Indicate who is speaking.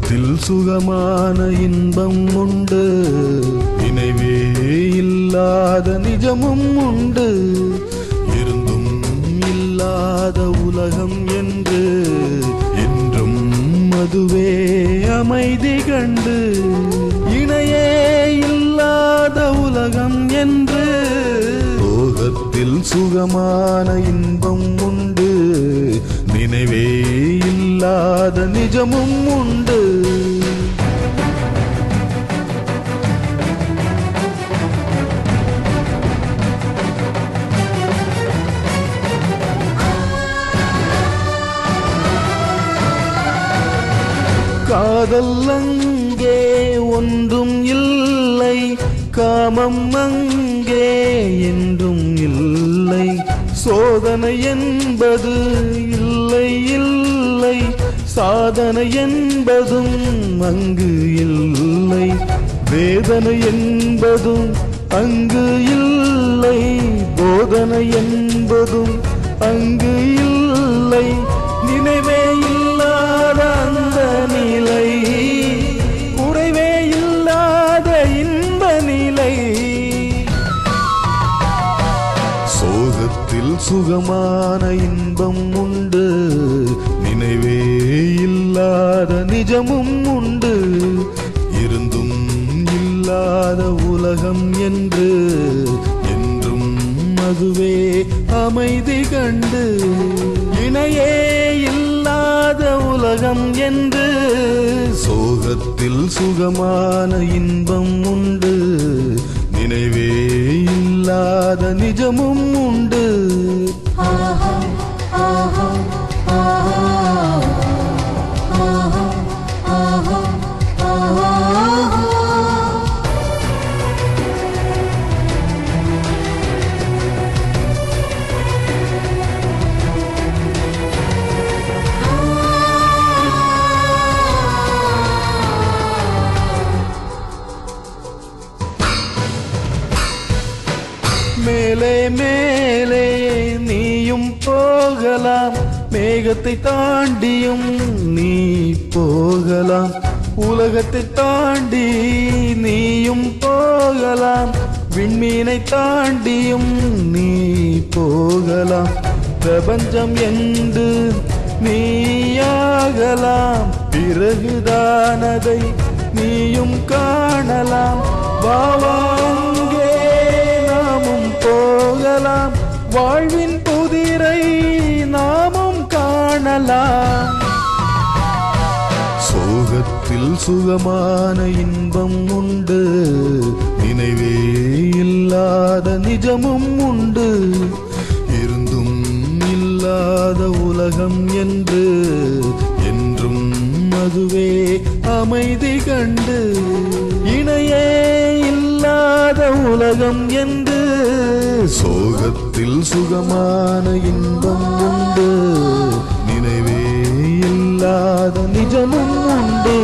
Speaker 1: சோகத்தில் சுகமான இன்பம் உண்டு, நினைவே இல்லாத நிஜமும் உண்டு. இருந்தும் இல்லாத உலகம் என்று என்றும் அதுவே அமைதி கண்டு. இணையே இல்லாத உலகம் என்று சோகத்தில் சுகமான இன்பம் உண்டு, நினைவே இல்லாத நிஜமும் உண்டு. காதல் அங்கே ஒன்றும் இல்லை, காமம் அங்கே என்றும் இல்லை. சோதனை என்பது இல்லை இல்லை, சாதனை என்பதும் அங்கு இல்லை. வேதனை என்பதும் அங்கு இல்லை, போதனை என்பதும் அங்கு இல்லை. நினைவே இல்லாத அந்த நிலை, குறைவே இல்லாத இன்ப நிலை. சோகத்தில் சுகமான இன்பம் உண்டு, நினைவே இல்லாத நிஜமும் உண்டு. இருந்தும் இல்லாத உலகம் என்று என்றும் அதுவே அமைதி கண்டு. இணையே இல்லாத உலகம் என்று சோகத்தில் சுகமான இன்பம் உண்டு, நினைவே இல்லாத நிஜமும் உண்டு. மேலே மேலே நீயும் போகலாம், மேகத்தை தாண்டியும் நீ போகலாம். உலகத்தை தாண்டி நீயும் போகலாம், விண்மீனை தாண்டியும் நீ போகலாம். பிரபஞ்சம் என்று நீயாகலாம், பிறகுதானதை நீயும் காணலாம். வாவாங்கே நாமும் போகலாம், வாழ்வின் புதிரை நாமும் காணலாம். சோகத்தில் சுகமான இன்பம் உண்டு, நினைவே இல்லாத நிஜமும் உண்டு. இருந்தும் இல்லாத உலகம் என்று என்றும் அதுவே அமைதி கண்டு. இணையே இல்லாத உலகம் என்று சோகத்தில் சுகமான இன்பம் உண்டு, நினைவே இல்லாத நிஜமும் உண்டு.